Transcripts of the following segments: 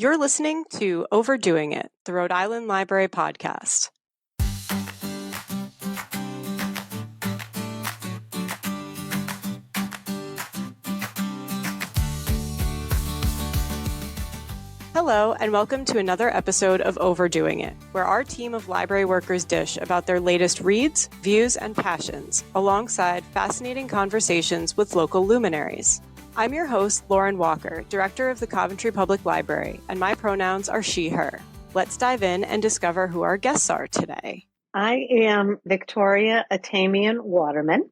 You're listening to Overdoing It, the Rhode Island Library podcast. Hello, and welcome to another episode of Overdoing It, where our team of library workers dish about their latest reads, views, and passions, alongside fascinating conversations with local luminaries. I'm your host, Lauren Walker, Director of the Coventry Public Library, and my pronouns are she, her. Let's dive in and discover who our guests are today. I am Victoria Atamian Waterman,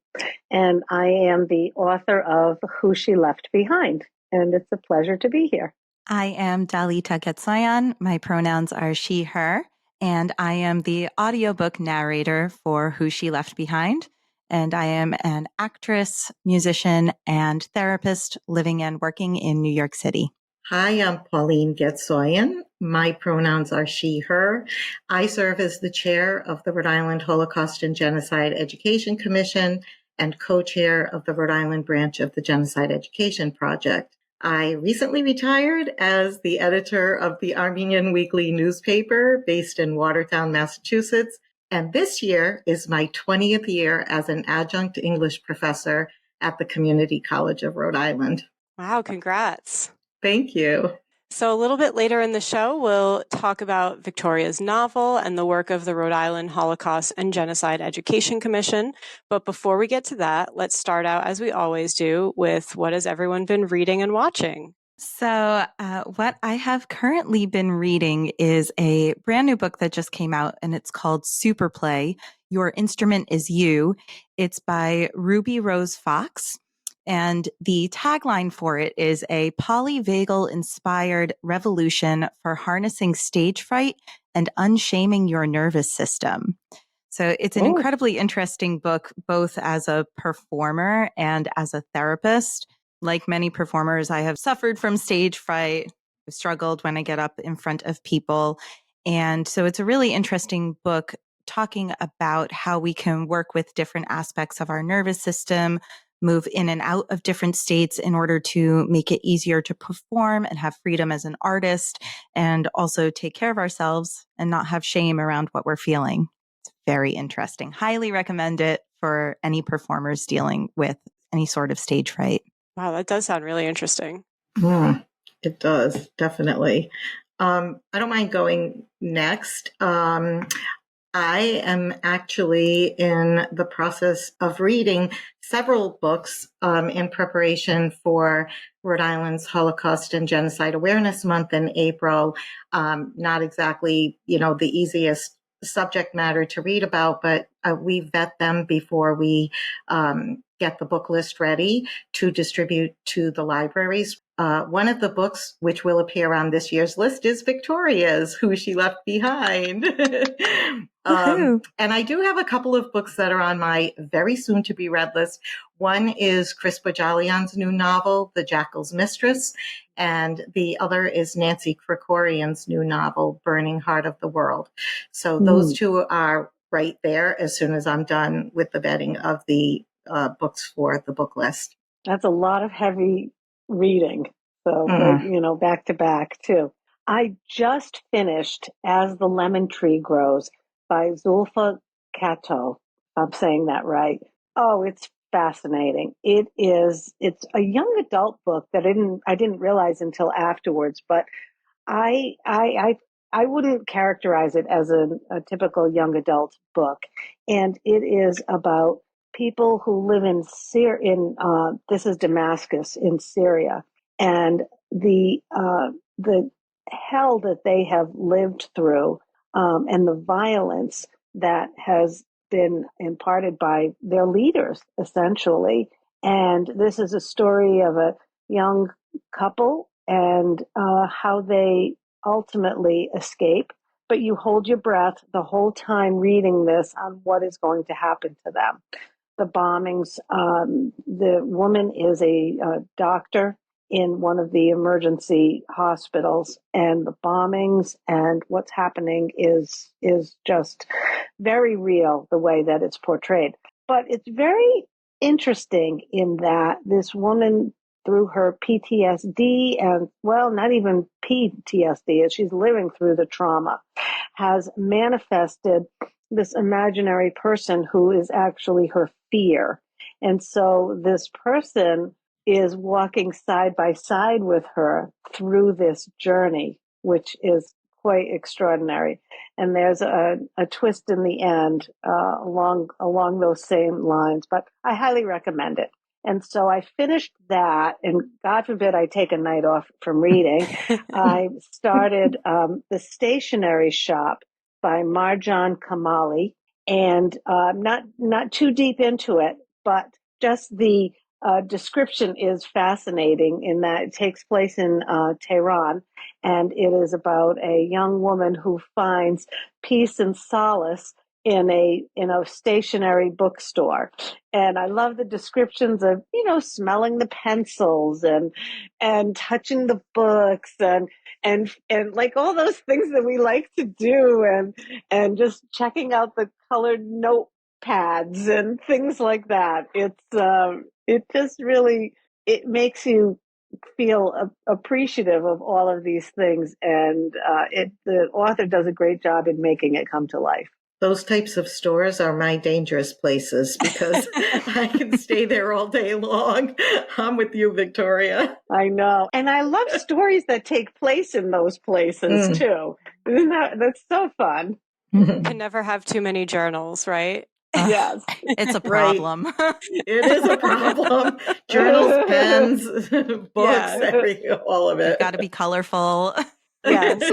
and I am the author of Who She Left Behind, and it's a pleasure to be here. I am Dalita Getzoyan. My pronouns are she, her, and I am the audiobook narrator for Who She Left Behind. And I am an actress, musician, and therapist living and working in New York City. Hi, I'm Pauline Getzoyan. My pronouns are she, her. I serve as the chair of the Rhode Island Holocaust and Genocide Education Commission and co-chair of the Rhode Island branch of the Genocide Education Project. I recently retired as the editor of the Armenian weekly newspaper based in Watertown, Massachusetts. And this year is my 20th year as an adjunct English professor at the Community College of Rhode Island. Wow, congrats. Thank you. So a little bit later in the show, we'll talk about Victoria's novel and the work of the Rhode Island Holocaust and Genocide Education Commission. But before we get to that, let's start out, as we always do, with what has everyone been reading and watching? So what I have currently been reading is a brand new book that just came out, and it's called Super Play, Your Instrument is You. It's by Ruby Rose Fox. And the tagline for it is a polyvagal-inspired revolution for harnessing stage fright and unshaming your nervous system. So it's an incredibly interesting book, both as a performer and as a therapist. Like many performers, I have suffered from stage fright, I've struggled when I get up in front of people. And so it's a really interesting book talking about how we can work with different aspects of our nervous system, move in and out of different states in order to make it easier to perform and have freedom as an artist, and also take care of ourselves and not have shame around what we're feeling. It's very interesting. Highly recommend it for any performers dealing with any sort of stage fright. Wow, that does sound really interesting. It does, definitely. I don't mind going next. I am actually in the process of reading several books in preparation for Rhode Island's Holocaust and Genocide Awareness Month in April. Not exactly, the easiest subject matter to read about, but we vet them before we get the book list ready to distribute to the libraries. One of the books which will appear on this year's list is Victoria's Who She Left Behind. And I do have a couple of books that are on my very soon to be read list. One is Chris Bajalian's new novel, The Jackal's Mistress, and the other is Nancy Krikorian's new novel, Burning Heart of the World. So those two are right there as soon as I'm done with the vetting of the books for the book list. That's a lot of heavy reading, so back to back too. I just finished As the Lemon Tree Grows by Zulfa Kato. I'm saying that right. Oh, it's fascinating. It's a young adult book that I didn't realize until afterwards, but I wouldn't characterize it as a typical young adult book, and it is about people who live in this is Damascus in Syria, and the hell that they have lived through, and the violence that has been imparted by their leaders, essentially. And this is a story of a young couple and how they ultimately escape. But you hold your breath the whole time reading this on what is going to happen to them. The bombings, the woman is a doctor in one of the emergency hospitals, and the bombings and what's happening is just very real, the way that it's portrayed. But it's very interesting in that this woman through her PTSD and, well, not even PTSD, as she's living through the trauma, has manifested this imaginary person who is actually her fear. And so this person is walking side by side with her through this journey, which is quite extraordinary. And there's a twist in the end along those same lines, but I highly recommend it. And so I finished that, and God forbid I take a night off from reading. I started The Stationery Shop by Marjan Kamali, and not too deep into it, but just the description is fascinating in that it takes place in Tehran, and it is about a young woman who finds peace and solace in a stationary bookstore. And I love the descriptions of, smelling the pencils and touching the books and like all those things that we like to do, and just checking out the colored notepads and things like that. It just really, it makes you feel appreciative of all of these things, and the author does a great job in making it come to life. Those types of stores are my dangerous places because I can stay there all day long. I'm with you, Victoria. I know. And I love stories that take place in those places too. That's so fun. Can never have too many journals, right? Yes. It's a problem. Right. It is a problem. Journals, pens, books, all of it. Got to be colorful. Yes.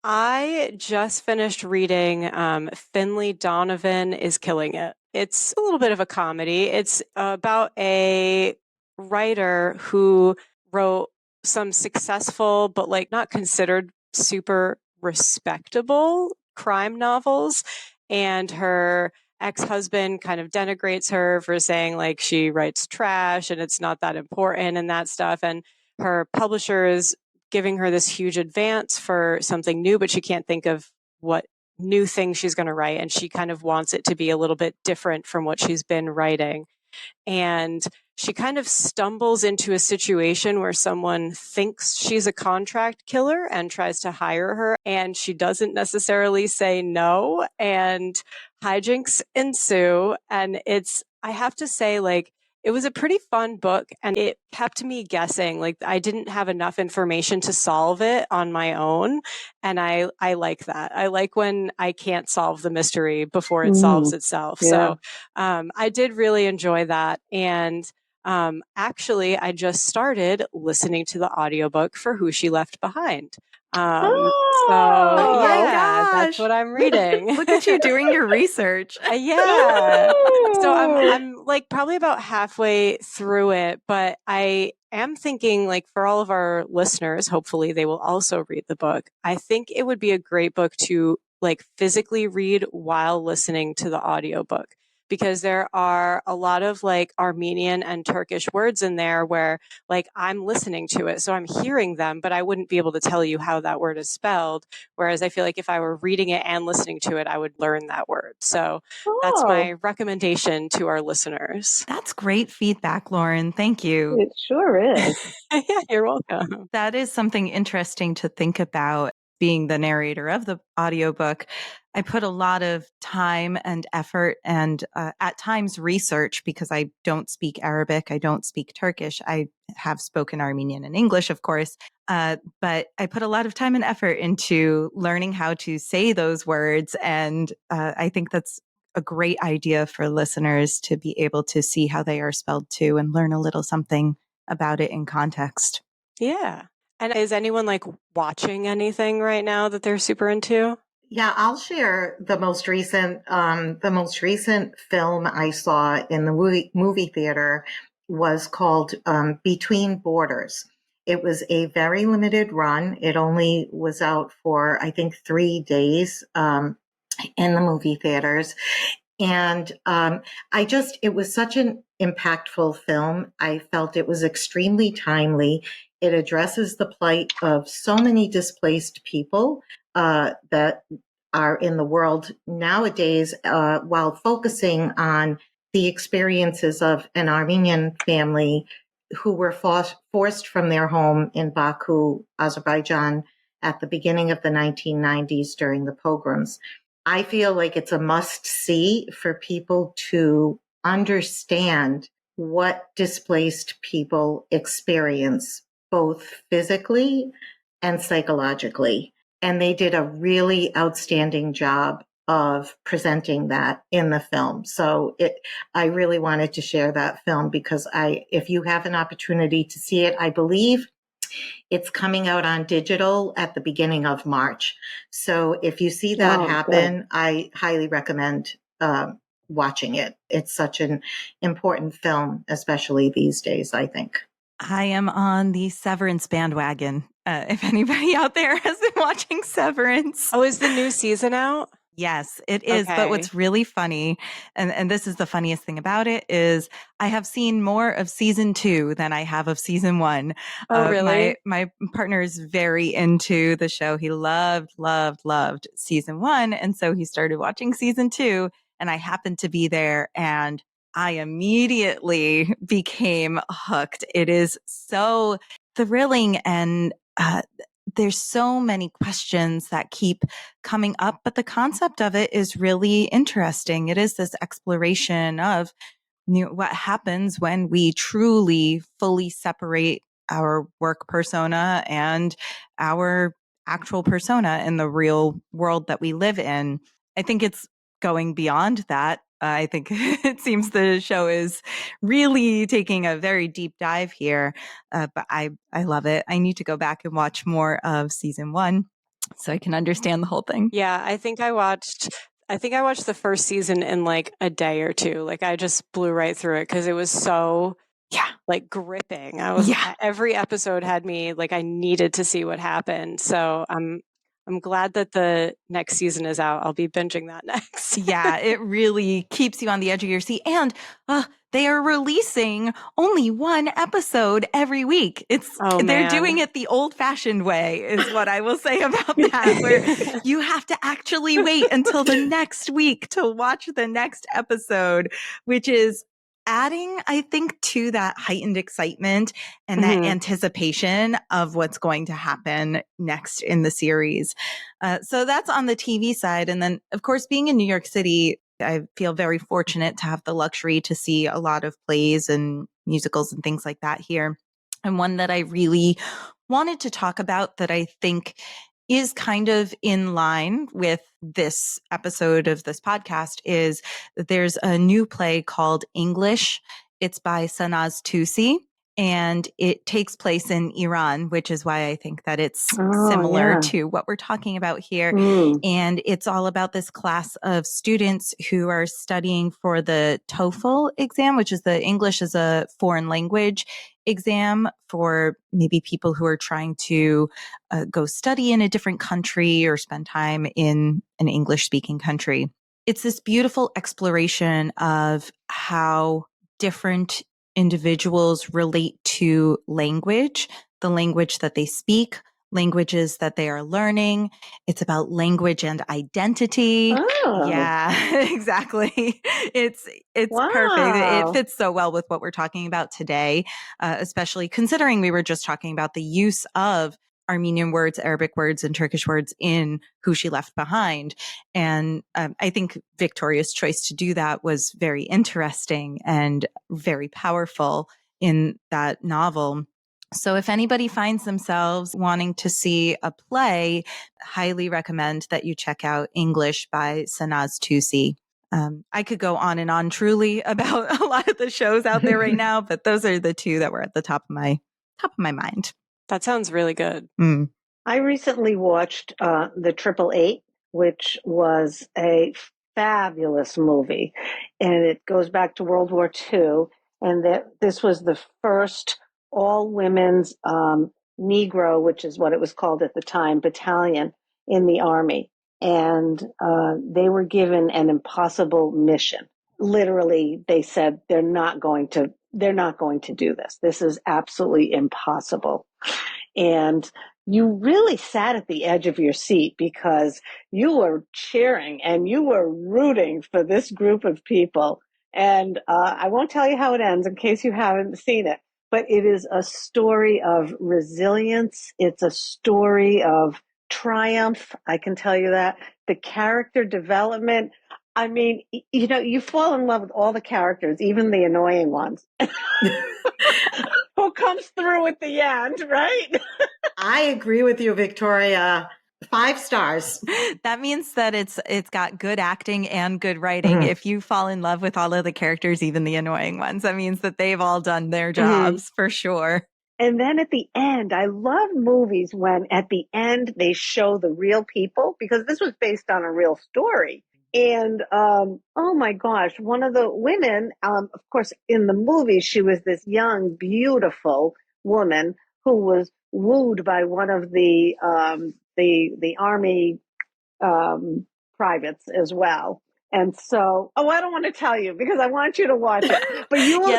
I just finished reading Finley Donovan is Killing It. It's a little bit of a comedy. It's about a writer who wrote some successful but like not considered super respectable crime novels, and her ex-husband kind of denigrates her for saying like she writes trash and it's not that important and that stuff, and her publisher is giving her this huge advance for something new, but she can't think of what new thing she's going to write. And she kind of wants it to be a little bit different from what she's been writing. And she kind of stumbles into a situation where someone thinks she's a contract killer and tries to hire her, and she doesn't necessarily say no, and hijinks ensue. And I have to say, like, it was a pretty fun book, and it kept me guessing. Like, I didn't have enough information to solve it on my own. And I like that. I like when I can't solve the mystery before it solves itself. Yeah. So I did really enjoy that. And actually, I just started listening to the audiobook for Who She Left Behind. That's what I'm reading. Look at you doing your research. Yeah. So I'm like probably about halfway through it, but I am thinking, like, for all of our listeners, hopefully they will also read the book. I think it would be a great book to like physically read while listening to the audiobook, because there are a lot of like Armenian and Turkish words in there where like I'm listening to it, so I'm hearing them, but I wouldn't be able to tell you how that word is spelled. Whereas I feel like if I were reading it and listening to it, I would learn that word. So that's my recommendation to our listeners. That's great feedback, Lauren. Thank you. It sure is. Yeah, you're welcome. That is something interesting to think about. Being the narrator of the audiobook, I put a lot of time and effort and at times research, because I don't speak Arabic, I don't speak Turkish. I have spoken Armenian and English, of course, but I put a lot of time and effort into learning how to say those words. And I think that's a great idea for listeners to be able to see how they are spelled too and learn a little something about it in context. Yeah. And is anyone like watching anything right now that they're super into? Yeah, I'll share the most recent film I saw in the movie theater was called Between Borders. It was a very limited run. It only was out for, I think, 3 days in the movie theaters. And it was such an impactful film. I felt it was extremely timely. It addresses the plight of so many displaced people that are in the world nowadays, while focusing on the experiences of an Armenian family who were forced from their home in Baku, Azerbaijan, at the beginning of the 1990s during the pogroms. I feel like it's a must-see for people to understand what displaced people experience, both physically and psychologically. And they did a really outstanding job of presenting that in the film. So I really wanted to share that film because if you have an opportunity to see it, I believe it's coming out on digital at the beginning of March. So if you see that happen, I highly recommend watching it. It's such an important film, especially these days, I think. I am on the Severance bandwagon. If anybody out there has been watching Severance. Oh, is the new season out? Yes, it is. Okay. But what's really funny, and this is the funniest thing about it, is I have seen more of season 2 than I have of season 1. Oh, really? My partner is very into the show. He loved season 1. And so he started watching season 2, and I happened to be there, and I immediately became hooked. It is so thrilling, and there's so many questions that keep coming up, but the concept of it is really interesting. It is this exploration of what happens when we truly fully separate our work persona and our actual persona in the real world that we live in. I think it's going beyond that. I think it seems the show is really taking a very deep dive here, but I love it. I need to go back and watch more of season 1 so I can understand the whole thing. Yeah, I think I watched the first season in like a day or two. Like I just blew right through it because it was so like gripping. Every episode had me like I needed to see what happened. So I'm glad that the next season is out. I'll be binging that next. Yeah, it really keeps you on the edge of your seat. And they are releasing only one episode every week. They're doing it the old-fashioned way, is what I will say about that, where you have to actually wait until the next week to watch the next episode, which is adding, I think, to that heightened excitement and that anticipation of what's going to happen next in the series. So that's on the TV side. And then, of course, being in New York City, I feel very fortunate to have the luxury to see a lot of plays and musicals and things like that here. And one that I really wanted to talk about that I think is kind of in line with this episode of this podcast is that there's a new play called English. It's by Sanaz Tusi, and it takes place in Iran, which is why I think that it's similar to what we're talking about here. And it's all about this class of students who are studying for the TOEFL exam, which is the English as a foreign language exam for maybe people who are trying to go study in a different country or spend time in an English-speaking country. It's this beautiful exploration of how different individuals relate to language, the language that they speak, languages that they are learning. It's about language and identity. Oh. Yeah, exactly. It's perfect. It fits so well with what we're talking about today, especially considering we were just talking about the use of Armenian words, Arabic words, and Turkish words in Who She Left Behind. And I think Victoria's choice to do that was very interesting and very powerful in that novel. So if anybody finds themselves wanting to see a play, highly recommend that you check out English by Sanaz Tusi. I could go on and on truly about a lot of the shows out there right now, but those are the two that were at the top of my mind. That sounds really good. I recently watched the 888, which was a fabulous movie, and it goes back to World War II, and that this was the first all-women's Negro, which is what it was called at the time, battalion in the Army, and they were given an impossible mission. Literally, they said they're not going to do this. This is absolutely impossible. And you really sat at the edge of your seat because you were cheering and you were rooting for this group of people. And I won't tell you how it ends in case you haven't seen it, but it is a story of resilience. It's a story of triumph. I can tell you that. The character development. I mean, you fall in love with all the characters, even the annoying ones. Who comes through at the end, right? I agree with you, Victoria. 5 stars. That means that it's got good acting and good writing. If you fall in love with all of the characters, even the annoying ones, that means that they've all done their jobs for sure. And then at the end, I love movies when at the end they show the real people, because this was based on a real story. And oh my gosh, one of the women, of course, in the movie, she was this young, beautiful woman who was wooed by one of the army privates as well. And so, I don't want to tell you because I want you to watch it. But you will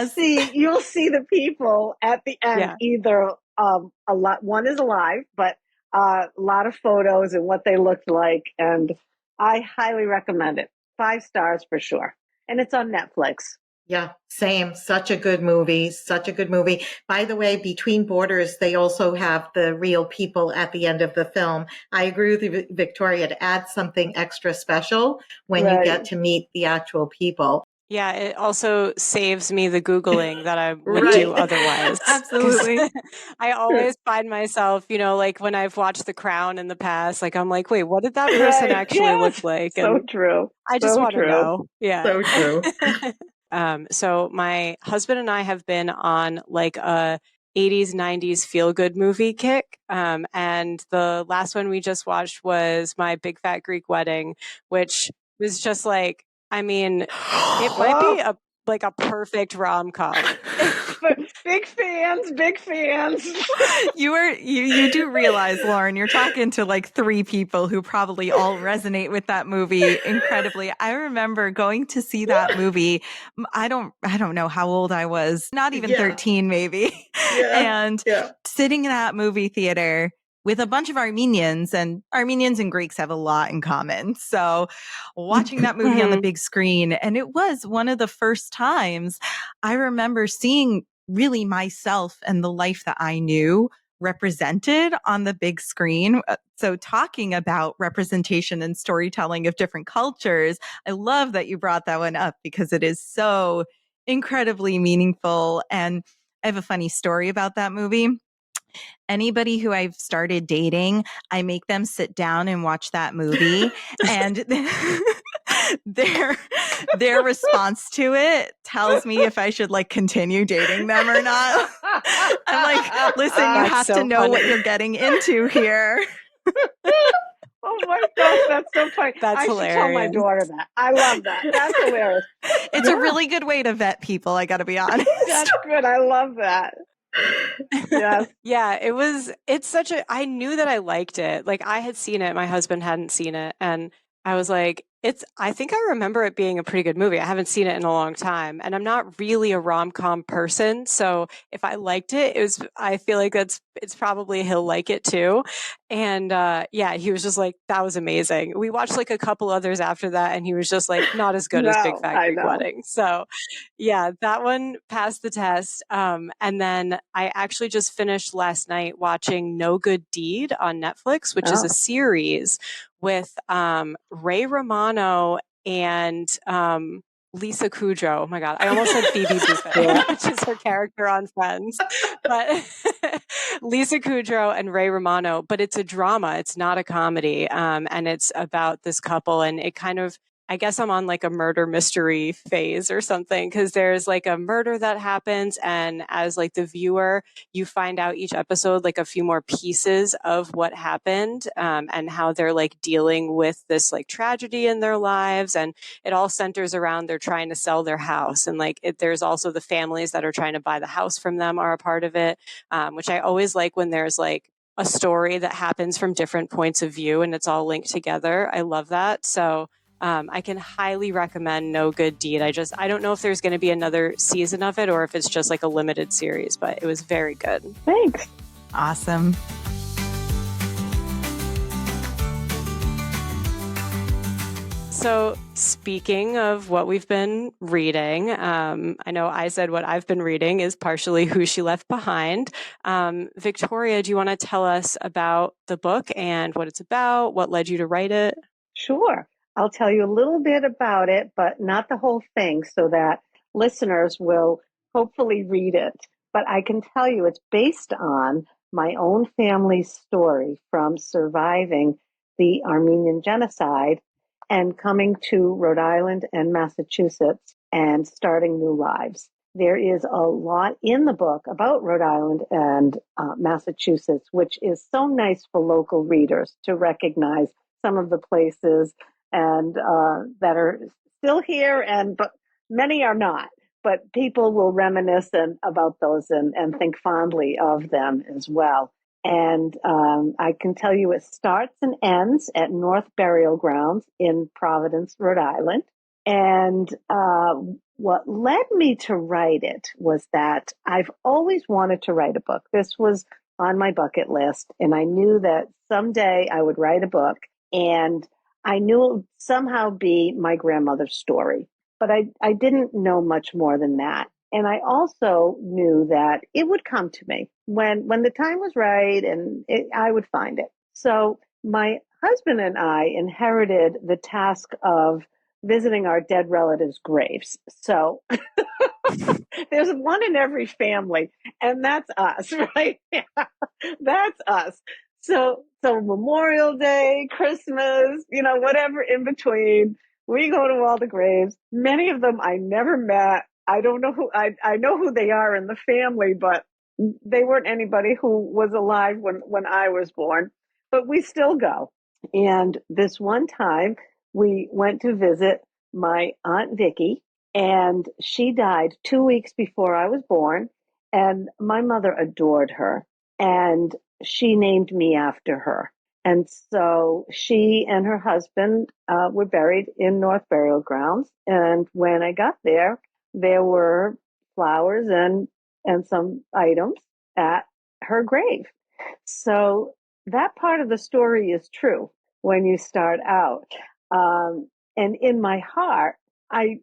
you'll see the people at the end. Either a lot, one is alive, but a lot of photos and what they looked like. And I highly recommend it. 5 stars for sure. And it's on Netflix. Yeah, same. Such a good movie. Such a good movie. By the way, Between Borders, they also have the real people at the end of the film. I agree with you, Victoria, to add something extra special when you get to meet the actual people. Yeah, it also saves me the Googling that I would do otherwise. Absolutely. I always find myself, like when I've watched The Crown in the past, like I'm like, wait, what did that person actually look like? So and true. I just want to know. Yeah. So true. So my husband and I have been on like a 80s, 90s feel-good movie kick. And the last one we just watched was My Big Fat Greek Wedding, which was just like, I mean, it might be a perfect rom-com. Big fans. You do realize, Lauren, you're talking to like 3 people who probably all resonate with that movie incredibly. I remember going to see that movie. I don't know how old I was, not even 13 maybe. And sitting in that movie theater with a bunch of Armenians, and Armenians and Greeks have a lot in common. So watching that movie on the big screen, and it was one of the first times I remember seeing really myself and the life that I knew represented on the big screen. So talking about representation and storytelling of different cultures, I love that you brought that one up because it is so incredibly meaningful. And I have a funny story about that movie. Anybody who I've started dating, I make them sit down and watch that movie, and their response to it tells me if I should like continue dating them or not. I'm like, listen, you have to know what you're getting into here. Oh my gosh, that's so funny. That's hilarious. Should tell my daughter that. I love that. That's hilarious. It's a really good way to vet people, I gotta be honest. That's good. I love that. Yes. Yeah, I knew that I liked it. Like I had seen it, my husband hadn't seen it. And I was like, I think I remember it being a pretty good movie. I haven't seen it in a long time. And I'm not really a rom-com person. So if I liked it, I feel like it's probably he'll like it too. And he was just like, that was amazing. We watched like a couple others after that. And he was just like, not as good as Big Fat Greek Wedding. So yeah, that one passed the test. And then I actually just finished last night watching No Good Deed on Netflix, which is a series with Ray Romano and Lisa Kudrow. Oh my God, I almost said Phoebe Buffay, which is her character on Friends. But Lisa Kudrow and Ray Romano. But it's a drama. It's not a comedy. And it's about this couple. And it kind of, I guess I'm on like a murder mystery phase or something, because there's like a murder that happens. And as like the viewer, you find out each episode like a few more pieces of what happened and how they're like dealing with this like tragedy in their lives. And it all centers around they're trying to sell their house. And like there's also the families that are trying to buy the house from them are a part of it, which I always like when there's like a story that happens from different points of view and it's all linked together. I love that. So I can highly recommend No Good Deed. I don't know if there's going to be another season of it or if it's just like a limited series, but it was very good. Thanks. Awesome. So speaking of what we've been reading, I know I said what I've been reading is partially Who She Left Behind. Victoria, do you want to tell us about the book and what it's about? What led you to write it? Sure. I'll tell you a little bit about it, but not the whole thing, so that listeners will hopefully read it. But I can tell you it's based on my own family's story from surviving the Armenian Genocide and coming to Rhode Island and Massachusetts and starting new lives. There is a lot in the book about Rhode Island and Massachusetts, which is so nice for local readers to recognize some of the places and that are still here, but many are not. But people will reminisce about those and think fondly of them as well. And I can tell you it starts and ends at North Burial Grounds in Providence, Rhode Island. And what led me to write it was that I've always wanted to write a book. This was on my bucket list, and I knew that someday I would write a book. And I knew it would somehow be my grandmother's story, but I didn't know much more than that. And I also knew that it would come to me when the time was right, and I would find it. So my husband and I inherited the task of visiting our dead relatives' graves. So there's one in every family, and that's us, right? That's us. So Memorial Day, Christmas, whatever in between, we go to all the graves. Many of them I never met. I don't know who, I know who they are in the family, but they weren't anybody who was alive when I was born, but we still go. And this one time we went to visit my Aunt Vicky, and she died 2 weeks before I was born. And my mother adored her, and she named me after her. And so she and her husband were buried in North Burial Grounds. And when I got there, there were flowers and some items at her grave. So that part of the story is true when you start out. And in my heart, I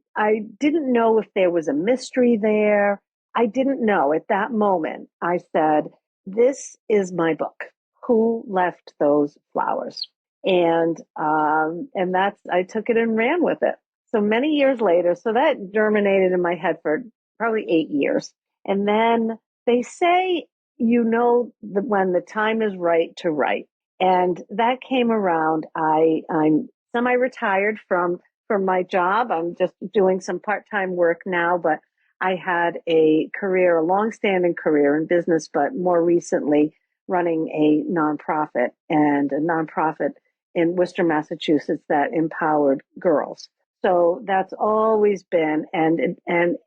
didn't know if there was a mystery there. I didn't know at that moment. I said, this is my book. Who left those flowers? And I took it and ran with it. So many years later, so that germinated in my head for probably 8 years. And then they say, when the time is right to write. And that came around. I'm semi-retired from my job. I'm just doing some part-time work now, but I had a long-standing career in business, but more recently running a nonprofit in Worcester, Massachusetts that empowered girls. So that's always been, and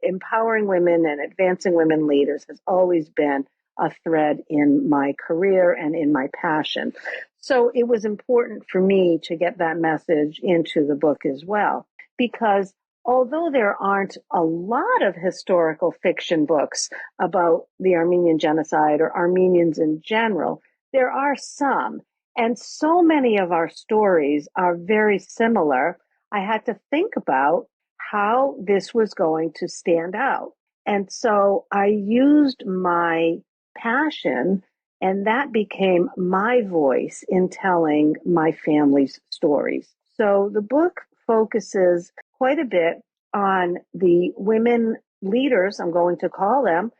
empowering women and advancing women leaders has always been a thread in my career and in my passion. So it was important for me to get that message into the book as well, because although there aren't a lot of historical fiction books about the Armenian Genocide or Armenians in general, there are some. And so many of our stories are very similar. I had to think about how this was going to stand out. And so I used my passion, and that became my voice in telling my family's stories. So the book focuses quite a bit on the women leaders, I'm going to call them,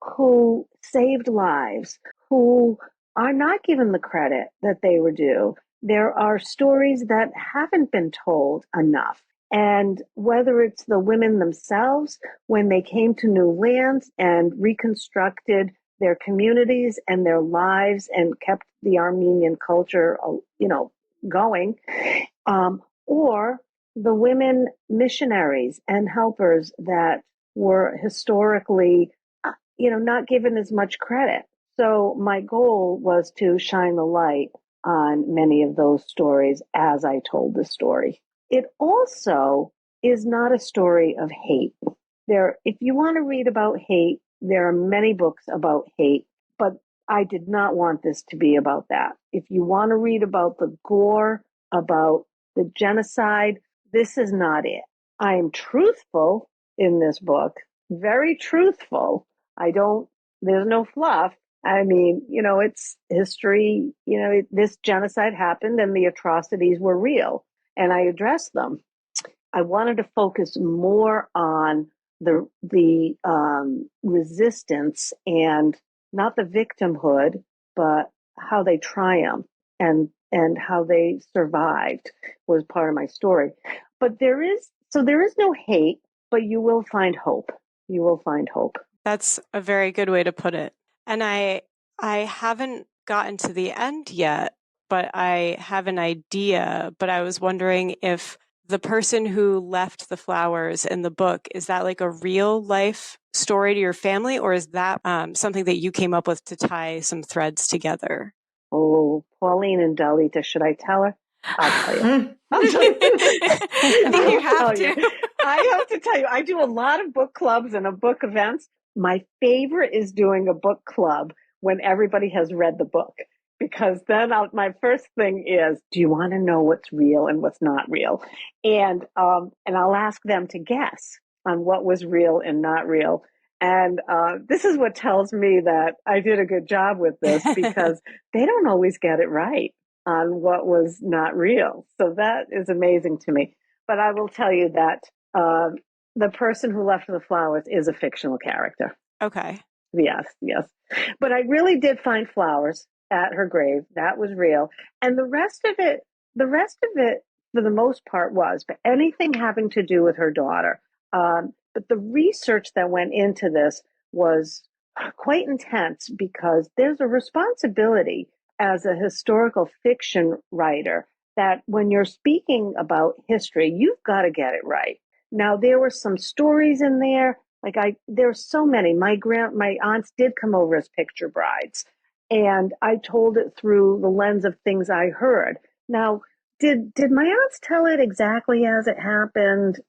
who saved lives, who are not given the credit that they were due. There are stories that haven't been told enough. And whether it's the women themselves, when they came to new lands and reconstructed their communities and their lives and kept the Armenian culture, going, or the women missionaries and helpers that were historically, not given as much credit. So my goal was to shine the light on many of those stories as I told the story. It also is not a story of hate. If you want to read about hate, there are many books about hate, but I did not want this to be about that. If you want to read about the gore, about the genocide, this is not it. I am truthful in this book, very truthful. There's no fluff. I mean, it's history. This genocide happened and the atrocities were real, and I addressed them. I wanted to focus more on the resistance and not the victimhood, but how they triumphed and how they survived was part of my story. But there is no hate, but you will find hope. You will find hope. That's a very good way to put it. And I haven't gotten to the end yet, but I have an idea. But I was wondering if the person who left the flowers in the book, is that like a real life story to your family, or is that something that you came up with to tie some threads together? Oh, Pauline and Dalita, should I tell her? I'll tell you. I think you have to. I have to tell you, I do a lot of book clubs and book events. My favorite is doing a book club when everybody has read the book, because then my first thing is, do you want to know what's real and what's not real? And I'll ask them to guess on what was real and not real. And this is what tells me that I did a good job with this, because they don't always get it right on what was not real. So that is amazing to me. But I will tell you that the person who left the flowers is a fictional character. Okay. Yes. But I really did find flowers at her grave. That was real. And the rest of it, for the most part, was, but anything having to do with her daughter. But the research that went into this was quite intense, because there's a responsibility as a historical fiction writer that when you're speaking about history, you've got to get it right. Now, there were some stories in there. There's so many. My aunts did come over as picture brides, and I told it through the lens of things I heard. Now, did my aunts tell it exactly as it happened?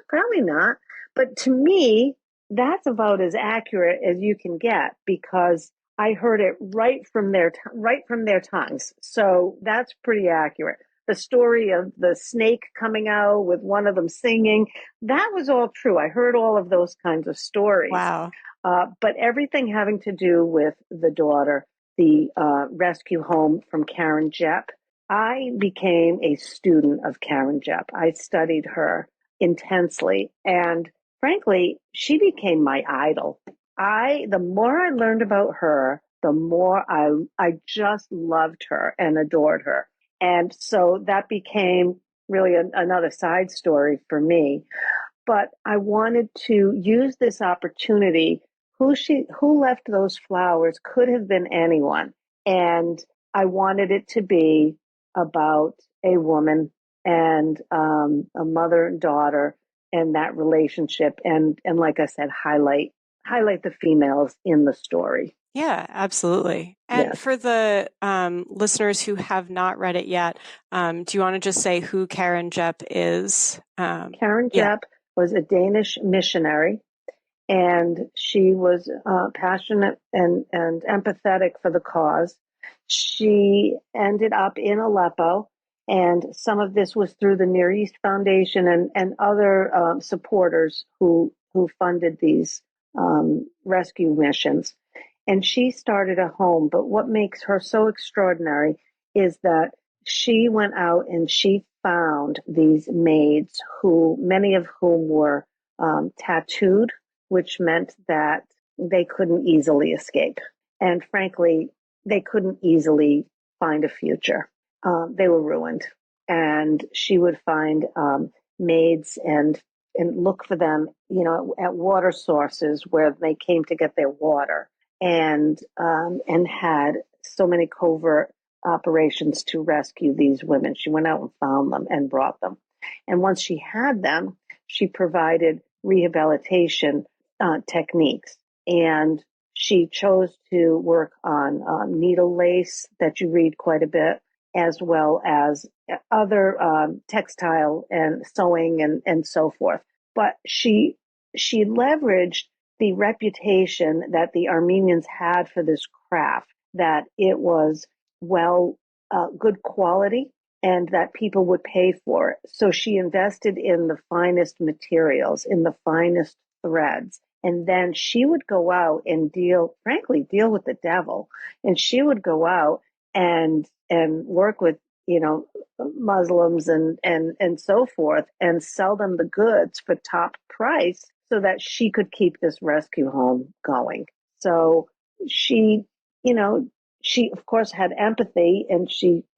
Probably not. But to me, that's about as accurate as you can get, because I heard it right from their tongues. So that's pretty accurate. The story of the snake coming out with one of them singing, that was all true. I heard all of those kinds of stories. Wow. But everything having to do with the daughter, the rescue home from Karen Jepp, I became a student of Karen Jepp. I studied her intensely. And frankly, she became my idol. The more I learned about her, the more I just loved her and adored her. And so that became really another side story for me. But I wanted to use this opportunity. Who left those flowers could have been anyone. And I wanted it to be about a woman and a mother and daughter, and that relationship. And like I said, highlight the females in the story. Yeah, absolutely. And Yes. for the listeners who have not read it yet, do you want to just say who Karen Jepp is? Karen Jepp was a Danish missionary, and she was passionate and empathetic for the cause. She ended up in Aleppo, and some of this was through the Near East Foundation and other supporters who funded these rescue missions. And she started a home. But what makes her so extraordinary is that she went out and she found these maids, many of whom were tattooed, which meant that they couldn't easily escape. And frankly, they couldn't easily find a future. They were ruined. And she would find maids and look for them, at water sources where they came to get their water, and had so many covert operations to rescue these women. She went out and found them and brought them. And once she had them, she provided rehabilitation techniques. And she chose to work on needle lace that you read quite a bit, as well as other textile and sewing and so forth. But she leveraged the reputation that the Armenians had for this craft, that it was good quality, and that people would pay for it. So she invested in the finest materials, in the finest threads. And then she would go out and frankly, deal with the devil. And she would go out and work with, Muslims and so forth, and sell them the goods for top price so that she could keep this rescue home going. So she, she of course had empathy, and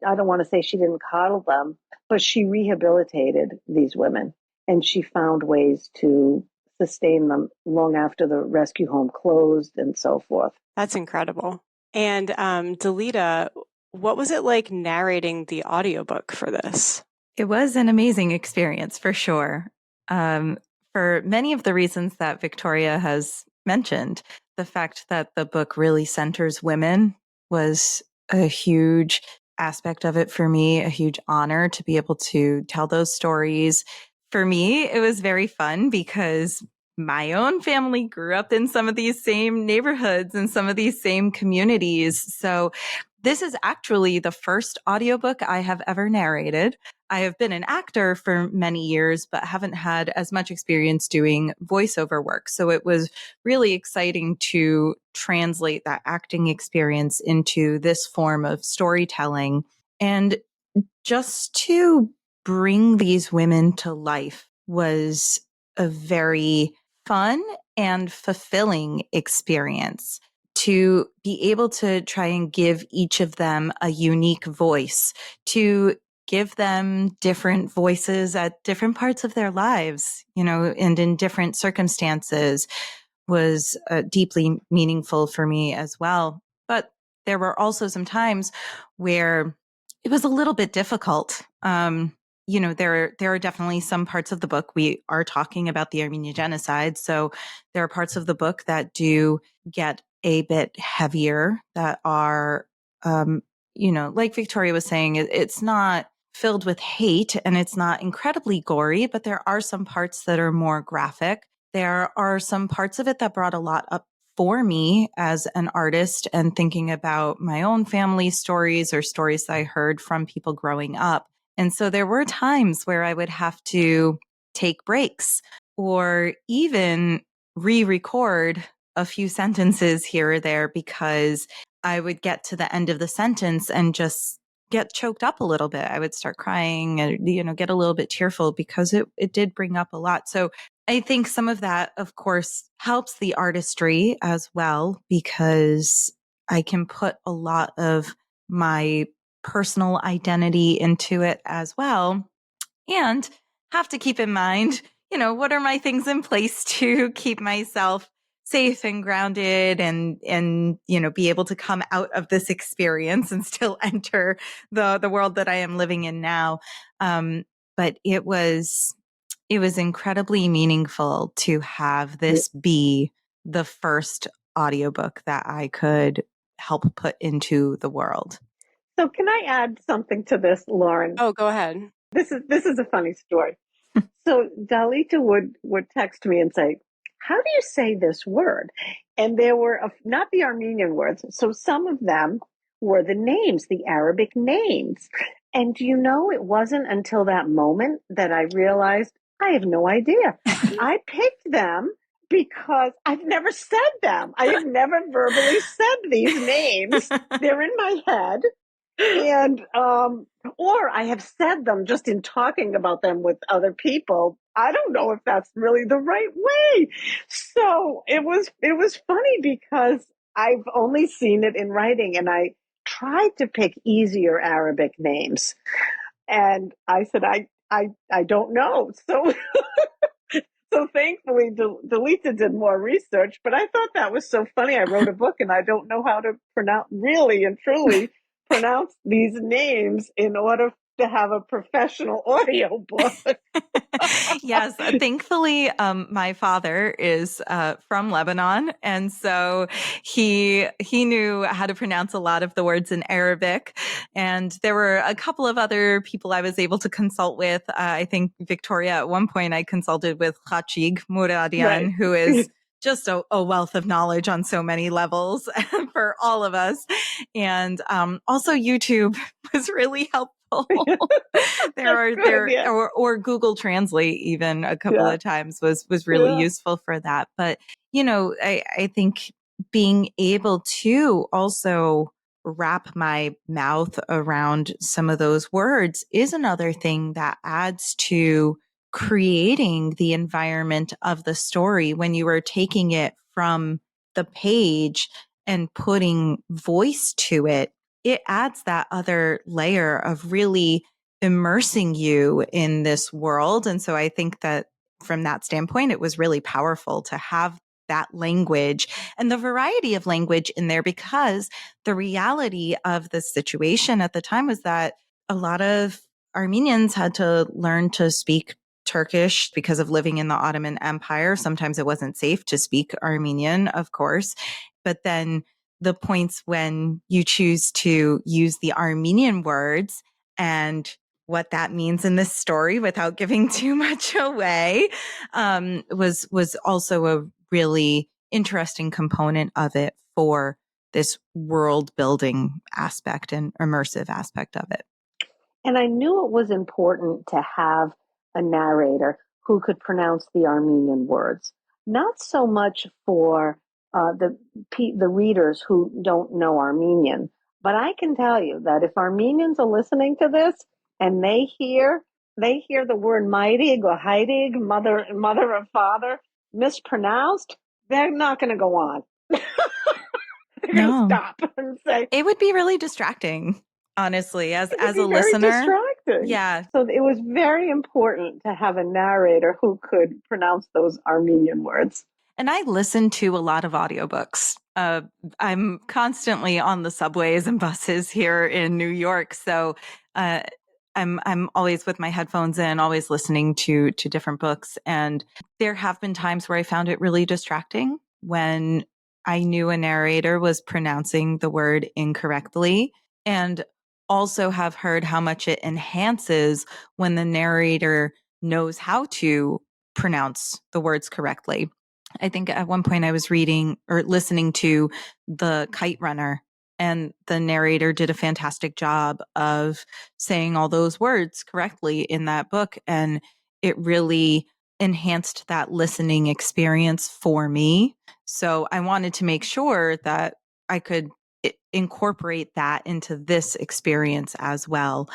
I don't want to say she didn't coddle them, but she rehabilitated these women, and she found ways to sustain them long after the rescue home closed and so forth. That's incredible. And Dalita, what was it like narrating the audiobook for this? It was an amazing experience for sure. For many of the reasons that Victoria has mentioned, the fact that the book really centers women was a huge aspect of it for me, a huge honor to be able to tell those stories. For me, it was very fun because my own family grew up in some of these same neighborhoods and some of these same communities. So this is actually the first audiobook I have ever narrated. I have been an actor for many years, but haven't had as much experience doing voiceover work. So it was really exciting to translate that acting experience into this form of storytelling and just to bring these women to life was a very fun and fulfilling experience. To be able to try and give each of them a unique voice, to give them different voices at different parts of their lives, and in different circumstances was deeply meaningful for me as well. But there were also some times where it was a little bit difficult. There are definitely some parts of the book we are talking about the Armenian Genocide. So there are parts of the book that do get a bit heavier that are, like Victoria was saying, it's not filled with hate and it's not incredibly gory, but there are some parts that are more graphic. There are some parts of it that brought a lot up for me as an artist and thinking about my own family stories or stories that I heard from people growing up. And so there were times where I would have to take breaks or even re-record a few sentences here or there because I would get to the end of the sentence and just get choked up a little bit. I would start crying and, get a little bit tearful because it did bring up a lot. So I think some of that, of course, helps the artistry as well because I can put a lot of my personal identity into it as well. And have to keep in mind, what are my things in place to keep myself safe and grounded and be able to come out of this experience and still enter the world that I am living in now. But it was incredibly meaningful to have this be the first audiobook that I could help put into the world. So can I add something to this, Lauren? Oh, go ahead. This is a funny story. So Dalita would text me and say, "How do you say this word?" And there were not the Armenian words. So some of them were the names, the Arabic names. And it wasn't until that moment that I realized I have no idea. I picked them because I've never said them. I have never verbally said these names. They're in my head. And or I have said them just in talking about them with other people. I don't know if that's really the right way. So it was funny because I've only seen it in writing, and I tried to pick easier Arabic names, and I said I don't know. So thankfully, Dalita did more research, but I thought that was so funny. I wrote a book, and I don't know how to really and truly pronounce these names in order to have a professional audio book. Yes, thankfully, my father is from Lebanon, and so he knew how to pronounce a lot of the words in Arabic. And there were a couple of other people I was able to consult with. I think Victoria, at one point, I consulted with Khachig Muradian, right, who is just a wealth of knowledge on so many levels for all of us. And also YouTube was really helpful Or Google Translate even a couple of times was really useful for that. But, I think being able to also wrap my mouth around some of those words is another thing that adds to creating the environment of the story when you are taking it from the page and putting voice to it. It adds that other layer of really immersing you in this world. And so I think that from that standpoint, it was really powerful to have that language and the variety of language in there, because the reality of the situation at the time was that a lot of Armenians had to learn to speak Turkish because of living in the Ottoman Empire. Sometimes it wasn't safe to speak Armenian, of course, but then the points when you choose to use the Armenian words and what that means in this story without giving too much away was also a really interesting component of it for this world building aspect and immersive aspect of it. And I knew it was important to have a narrator who could pronounce the Armenian words, not so much for the readers who don't know Armenian, but I can tell you that if Armenians are listening to this and they hear the word maidig or heidig, mother or father, mispronounced, they're not going to go on. They're going to stop and say, it would be really distracting, honestly, as a very listener. Distracting. Yeah. So it was very important to have a narrator who could pronounce those Armenian words. And I listen to a lot of audiobooks. I'm constantly on the subways and buses here in New York. So I'm always with my headphones in, always listening to different books. And there have been times where I found it really distracting when I knew a narrator was pronouncing the word incorrectly, and also have heard how much it enhances when the narrator knows how to pronounce the words correctly. I think at one point I was reading or listening to The Kite Runner, and the narrator did a fantastic job of saying all those words correctly in that book. And it really enhanced that listening experience for me. So I wanted to make sure that I could incorporate that into this experience as well.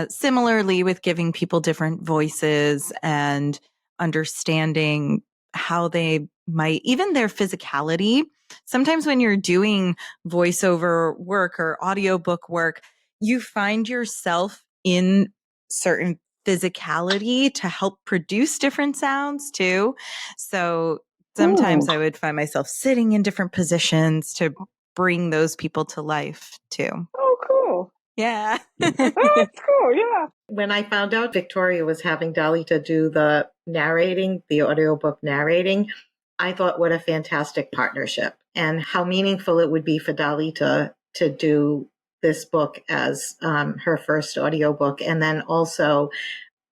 Similarly, with giving people different voices and understanding how they might, even their physicality. Sometimes when you're doing voiceover work or audiobook work, you find yourself in certain physicality to help produce different sounds too. So sometimes I would find myself sitting in different positions to bring those people to life too. Oh, cool. Yeah. That's cool. Yeah. When I found out Victoria was having Dalita do the narrating, the audiobook narrating, I thought what a fantastic partnership, and how meaningful it would be for Dalita to do this book as her first audiobook. And then also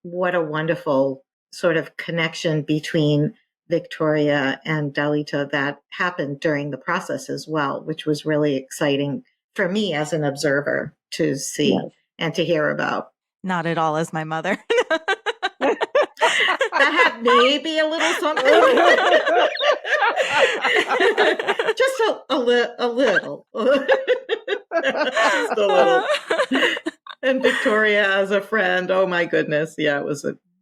what a wonderful sort of connection between Victoria and Dalita that happened during the process as well, which was really exciting for me as an observer to see and to hear about. Not at all as my mother. That had maybe a little something. Just a little. Just a little. And Victoria as a friend, oh my goodness. Yeah,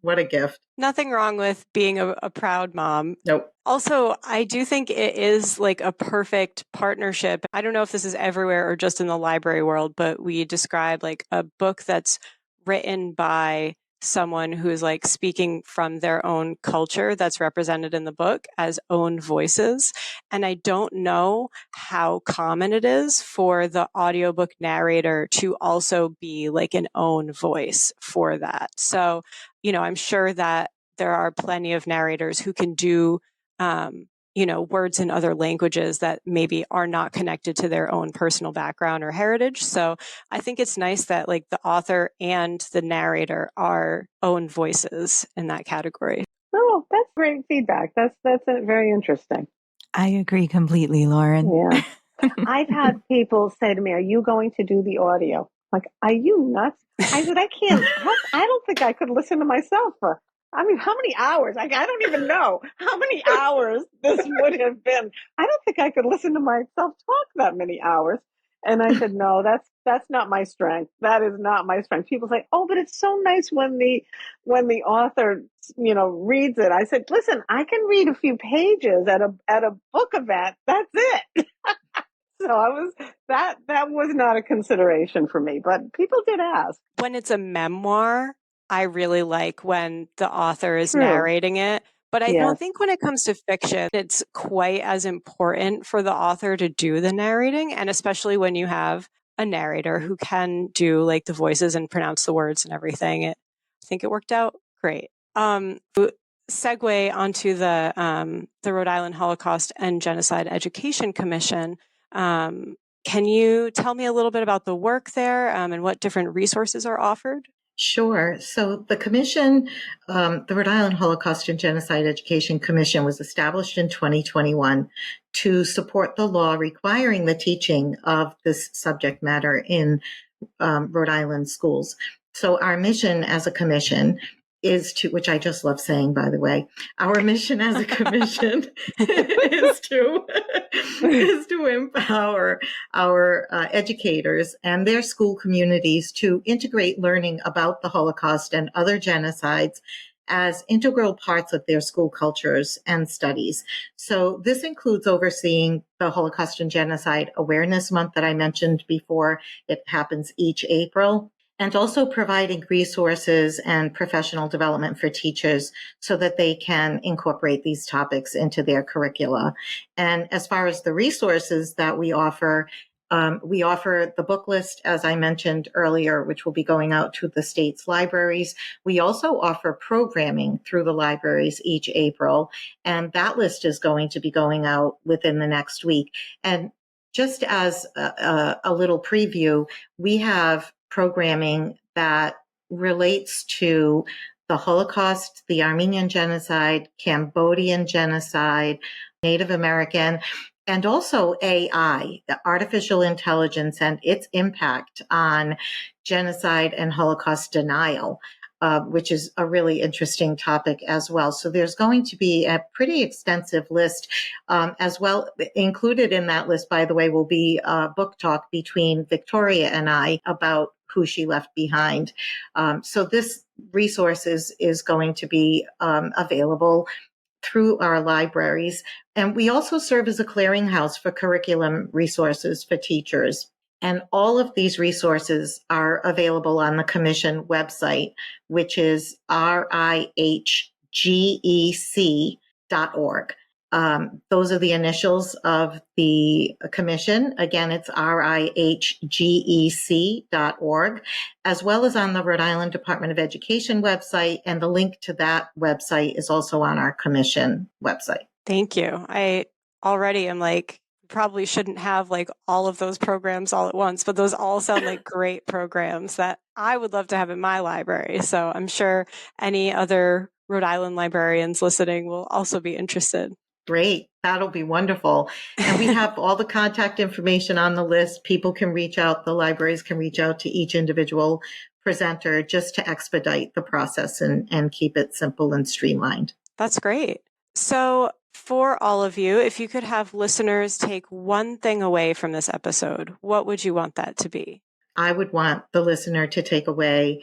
what a gift. Nothing wrong with being a proud mom. Nope. Also, I do think it is like a perfect partnership. I don't know if this is everywhere or just in the library world, but we describe like a book that's written by someone who's like speaking from their own culture that's represented in the book as own voices. And I don't know how common it is for the audiobook narrator to also be like an own voice for that. So, I'm sure that there are plenty of narrators who can do words in other languages that maybe are not connected to their own personal background or heritage. So I think it's nice that like the author and the narrator are own voices in that category. Oh, that's great feedback. That's very interesting. I agree completely, Lauren. Yeah. I've had people say to me, "Are you going to do the audio?" Like, are you nuts? I said, I don't think I could listen to myself for, how many hours? I don't even know how many hours this would have been. I don't think I could listen to myself talk that many hours. And I said, no, that's not my strength. That is not my strength. People say, oh, but it's so nice when the author, reads it. I said, listen, I can read a few pages at a book event. That's it. So that was not a consideration for me, but people did ask. When it's a memoir, I really like when the author is True. narrating it. But I Yes. don't think when it comes to fiction, it's quite as important for the author to do the narrating. And especially when you have a narrator who can do like the voices and pronounce the words and everything. I think it worked out great. Segue onto the Rhode Island Holocaust and Genocide Education Commission. Can you tell me a little bit about the work there and what different resources are offered? Sure. So the commission, the Rhode Island Holocaust and Genocide Education Commission, was established in 2021 to support the law requiring the teaching of this subject matter in Rhode Island schools. So our mission as a commission is to, which I just love saying, by the way, our mission as a commission is to empower our educators and their school communities to integrate learning about the Holocaust and other genocides as integral parts of their school cultures and studies. So this includes overseeing the Holocaust and Genocide Awareness Month that I mentioned before. It happens each April. And also providing resources and professional development for teachers so that they can incorporate these topics into their curricula. And as far as the resources that we offer the book list, as I mentioned earlier, which will be going out to the state's libraries. We also offer programming through the libraries each April, and that list is going to be going out within the next week. And just as a little preview, we have programming that relates to the Holocaust, the Armenian Genocide, Cambodian Genocide, Native American, and also AI, the artificial intelligence and its impact on genocide and Holocaust denial, which is a really interesting topic as well. So there's going to be a pretty extensive list as well. Included in that list, by the way, will be a book talk between Victoria and I about who she left behind. So this resource is going to be available through our libraries. And we also serve as a clearinghouse for curriculum resources for teachers. And all of these resources are available on the commission website, which is rihgec.org. Those are the initials of the commission. Again, it's rihgec.org, as well as on the Rhode Island Department of Education website. And the link to that website is also on our commission website. Thank you. I already am like, probably shouldn't have like all of those programs all at once, but those all sound like great programs that I would love to have in my library. So I'm sure any other Rhode Island librarians listening will also be interested. Great. That'll be wonderful. And we have all the contact information on the list. People can reach out. The libraries can reach out to each individual presenter just to expedite the process and keep it simple and streamlined. That's great. So for all of you, if you could have listeners take one thing away from this episode, what would you want that to be? I would want the listener to take away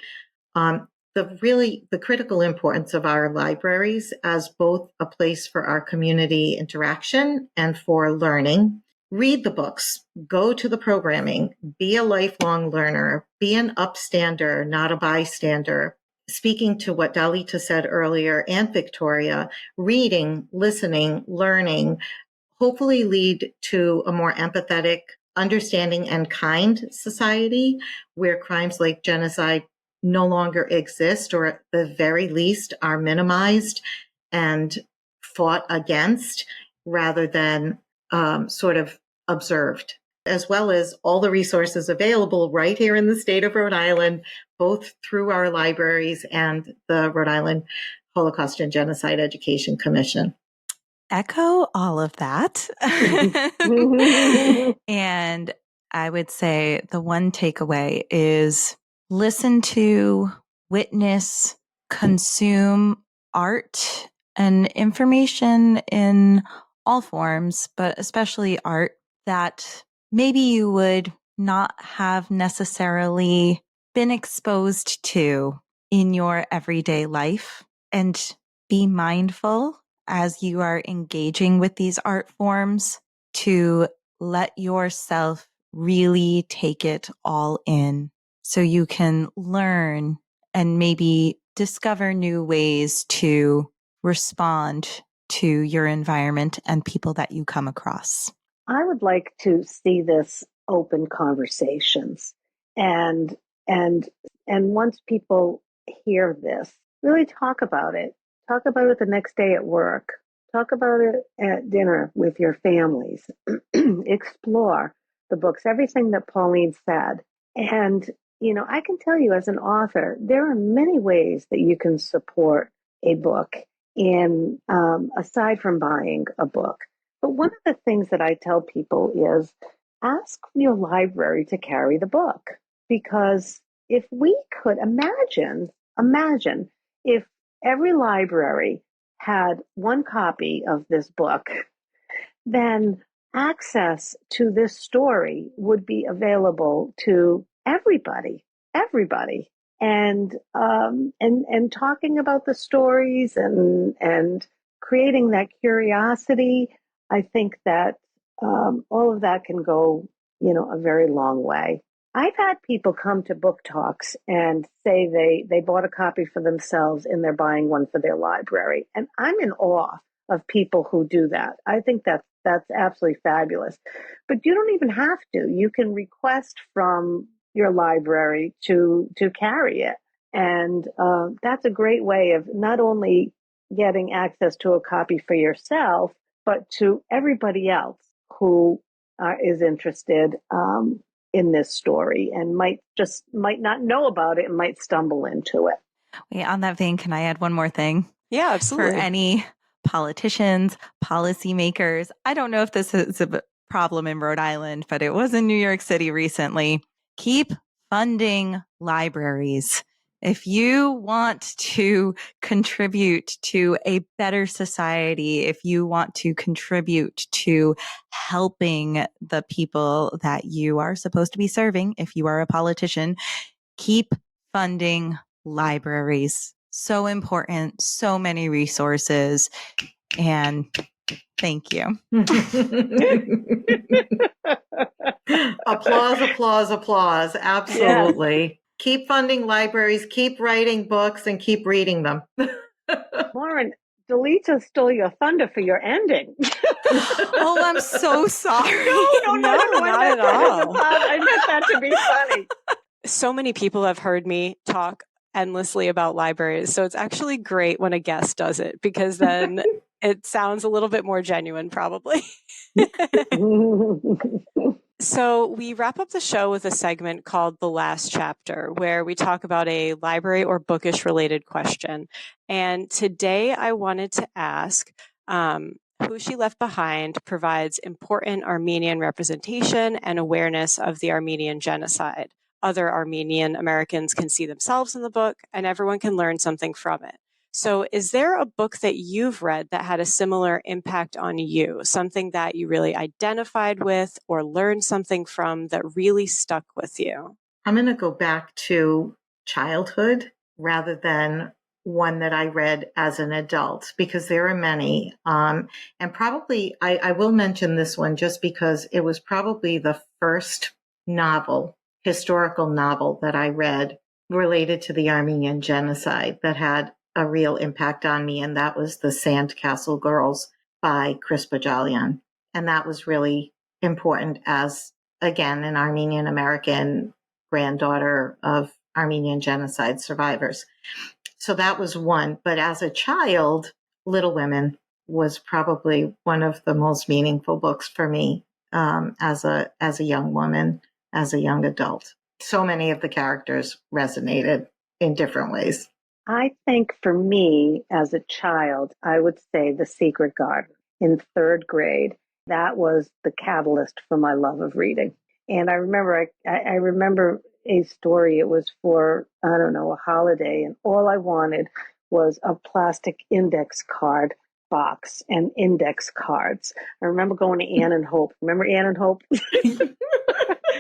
the critical importance of our libraries as both a place for our community interaction and for learning. Read the books, go to the programming, be a lifelong learner, be an upstander, not a bystander. Speaking to what Dalita said earlier and Victoria, reading, listening, learning, hopefully lead to a more empathetic, understanding, and kind society where crimes like genocide no longer exist, or at the very least are minimized and fought against rather than sort of observed, as well as all the resources available right here in the state of Rhode Island, both through our libraries and the Rhode Island Holocaust and Genocide Education Commission. Echo all of that. And I would say the one takeaway is listen to, witness, consume art and information in all forms, but especially art that maybe you would not have necessarily been exposed to in your everyday life, and be mindful as you are engaging with these art forms to let yourself really take it all in so you can learn and maybe discover new ways to respond to your environment and people that you come across. I would like to see this open conversations, and and once people hear this, really talk about it. Talk about it the next day at work. Talk about it at dinner with your families. Explore the books, everything that Pauline said. And, I can tell you as an author, there are many ways that you can support a book in aside from buying a book. But one of the things that I tell people is ask your library to carry the book. Because if we could imagine if every library had one copy of this book, then access to this story would be available to everybody. And talking about the stories and creating that curiosity, I think that all of that can go, a very long way. I've had people come to book talks and say they bought a copy for themselves and they're buying one for their library. And I'm in awe of people who do that. I think that's absolutely fabulous. But you don't even have to. You can request from your library to carry it. And that's a great way of not only getting access to a copy for yourself, but to everybody else who is interested in this story and might not know about it and might stumble into it. Wait, on that vein, can I add one more thing? Yeah, absolutely. For any politicians, policymakers, I don't know if this is a problem in Rhode Island, but it was in New York City recently. Keep funding libraries. If you want to contribute to a better society, if you want to contribute to helping the people that you are supposed to be serving, if you are a politician, keep funding libraries. So important, so many resources, and thank you. Applause, applause, applause. Absolutely. Yeah. Keep funding libraries, keep writing books, and keep reading them. Lauren, Dalita stole your thunder for your ending. Oh, I'm so sorry. No, not at all. I meant that to be funny. So many people have heard me talk endlessly about libraries. So it's actually great when a guest does it, because then it sounds a little bit more genuine, probably. So we wrap up the show with a segment called The Last Chapter, where we talk about a library or bookish related question. And today I wanted to ask, Who She Left Behind provides important Armenian representation and awareness of the Armenian Genocide. Other Armenian Americans can see themselves in the book, and everyone can learn something from it. So is there a book that you've read that had a similar impact on you, something that you really identified with or learned something from that really stuck with you? I'm going to go back to childhood rather than one that I read as an adult, because there are many. And probably I will mention this one just because it was probably the first historical novel that I read related to the Armenian Genocide that had a real impact on me, and that was The Sandcastle Girls by Chris Bajalian. And that was really important as, again, an Armenian American granddaughter of Armenian Genocide survivors. So that was one. But as a child, Little Women was probably one of the most meaningful books for me as a young woman, as a young adult. So many of the characters resonated in different ways. I think for me, as a child, I would say The Secret Garden in third grade. That was the catalyst for my love of reading. And I remember, I remember a story. It was for, I don't know, a holiday, and all I wanted was a plastic index card box and index cards. I remember going to Ann and Hope. Remember Ann and Hope?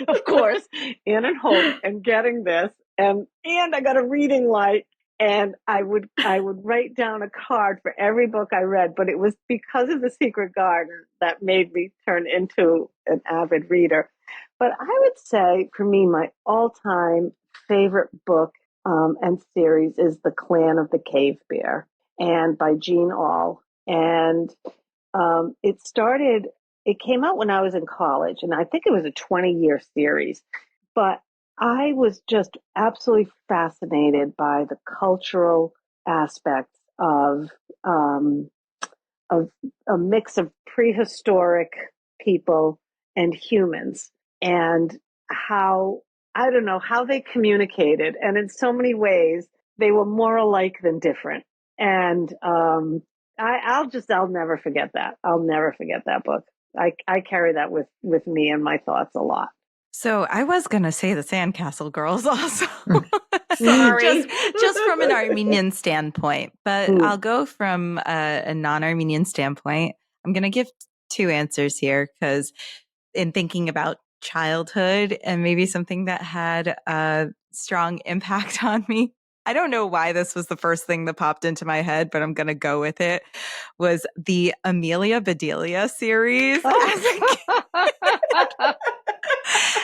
Of course, Ann and Hope, and getting this, and I got a reading light, and I would write down a card for every book I read. But it was because of The Secret Garden that made me turn into an avid reader. But I would say, for me, my all-time favorite book and series is The Clan of the Cave Bear, and by Jean Aul. And it came out when I was in college, and I think it was a 20-year series. But I was just absolutely fascinated by the cultural aspects of a mix of prehistoric people and humans, and how, I don't know, how they communicated. And in so many ways, they were more alike than different. And I'll never forget that. I'll never forget that book. I carry that with me and my thoughts a lot. So I was going to say the Sandcastle Girls also. Sorry. just from an Armenian standpoint, but I'll go from a non-Armenian standpoint. I'm going to give two answers here because in thinking about childhood and maybe something that had a strong impact on me, I don't know why this was the first thing that popped into my head, but I'm going to go with it, was the Amelia Bedelia series.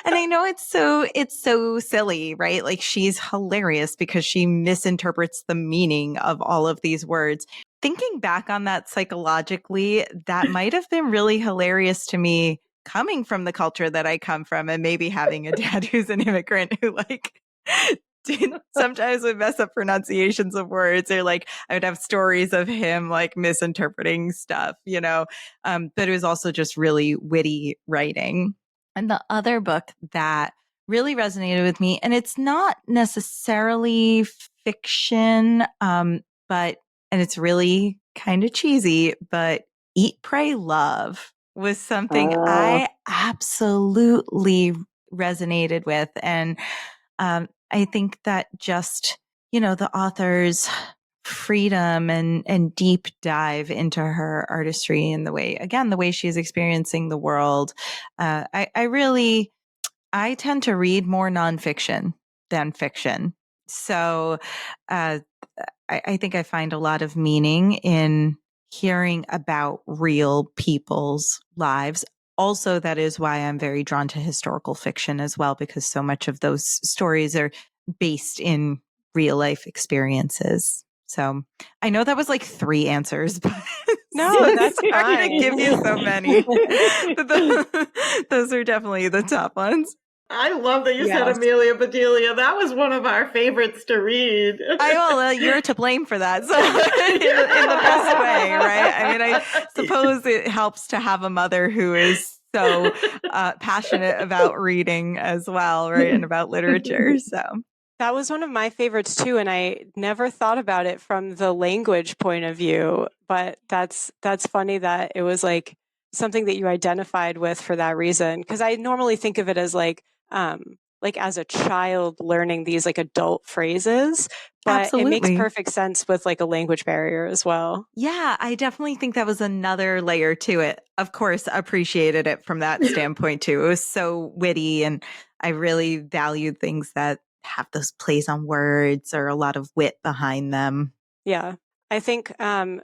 And I know it's so silly, right? Like, she's hilarious because she misinterprets the meaning of all of these words. Thinking back on that psychologically, that might have been really hilarious to me coming from the culture that I come from, and maybe having a dad who's an immigrant who sometimes would mess up pronunciations of words, or I would have stories of him misinterpreting stuff, but it was also just really witty writing. And the other book that really resonated with me, and it's not necessarily fiction, and it's really kind of cheesy, but Eat, Pray, Love was something I absolutely resonated with. And I think that just, the author's freedom and deep dive into her artistry and the way she's experiencing the world. I tend to read more nonfiction than fiction. So I think I find a lot of meaning in hearing about real people's lives. Also, that is why I'm very drawn to historical fiction as well, because so much of those stories are based in real life experiences. So I know that was 3 answers, but no, that's fine. I'm going to give you so many. Those are definitely the top ones. I love that you said Amelia Bedelia. That was one of our favorites to read. You're to blame for that. So in the best way, right? I mean, I suppose it helps to have a mother who is so passionate about reading as well, right? And about literature. So that was one of my favorites too. And I never thought about it from the language point of view, but that's funny that it was something that you identified with for that reason. Because I normally think of it as as a child learning these adult phrases, but Absolutely. It makes perfect sense with a language barrier as well. Yeah, I definitely think that was another layer to it. Of course, appreciated it from that standpoint too. It was so witty, and I really valued things that have those plays on words or a lot of wit behind them. Yeah. I think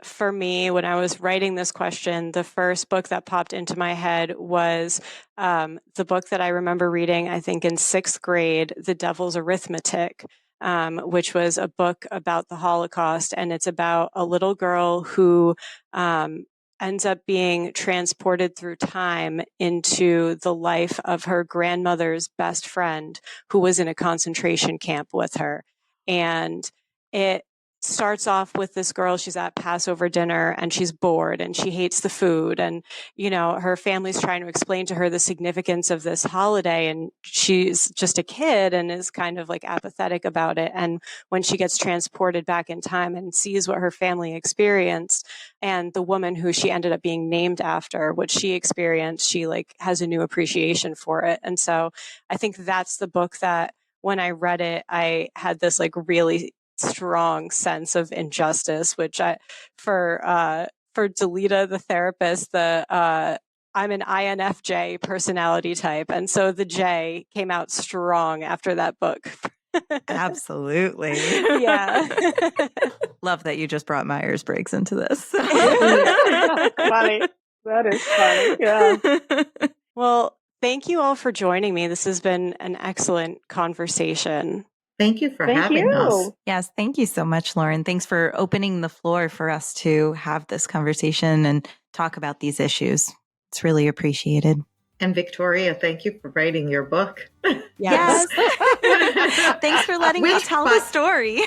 for me, when I was writing this question, the first book that popped into my head was the book that I remember reading, I think in 6th grade, The Devil's Arithmetic, which was a book about the Holocaust. And it's about a little girl who ends up being transported through time into the life of her grandmother's best friend, who was in a concentration camp with her. And it starts off with this girl. She's at Passover dinner and she's bored and she hates the food. And, her family's trying to explain to her the significance of this holiday. And she's just a kid and is kind of like apathetic about it. And when she gets transported back in time and sees what her family experienced and the woman who she ended up being named after, what she experienced, she like has a new appreciation for it. And so I think that's the book that when I read it, I had this like really strong sense of injustice, which for Dalita, the therapist, I'm an INFJ personality type. And so the J came out strong after that book. Absolutely. Yeah. Love that you just brought Myers-Briggs into this. Funny. That is funny. Yeah. Well, thank you all for joining me. This has been an excellent conversation. Thank you for having us. Yes, thank you so much, Lauren. Thanks for opening the floor for us to have this conversation and talk about these issues. It's really appreciated. And Victoria, thank you for writing your book. Yes. Thanks for letting me tell the story.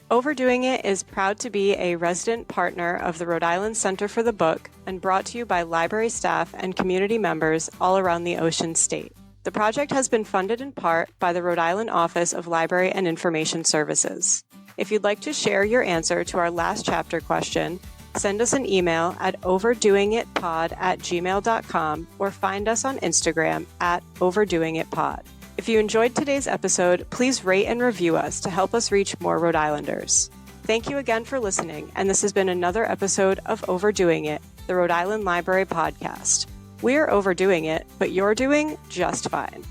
Overdoing It is proud to be a resident partner of the Rhode Island Center for the Book and brought to you by library staff and community members all around the Ocean State. The project has been funded in part by the Rhode Island Office of Library and Information Services. If you'd like to share your answer to our last chapter question, send us an email at overdoingitpod@gmail.com or find us on Instagram at overdoingitpod. If you enjoyed today's episode, please rate and review us to help us reach more Rhode Islanders. Thank you again for listening, and this has been another episode of Overdoing It, the Rhode Island Library podcast. We're overdoing it, but you're doing just fine.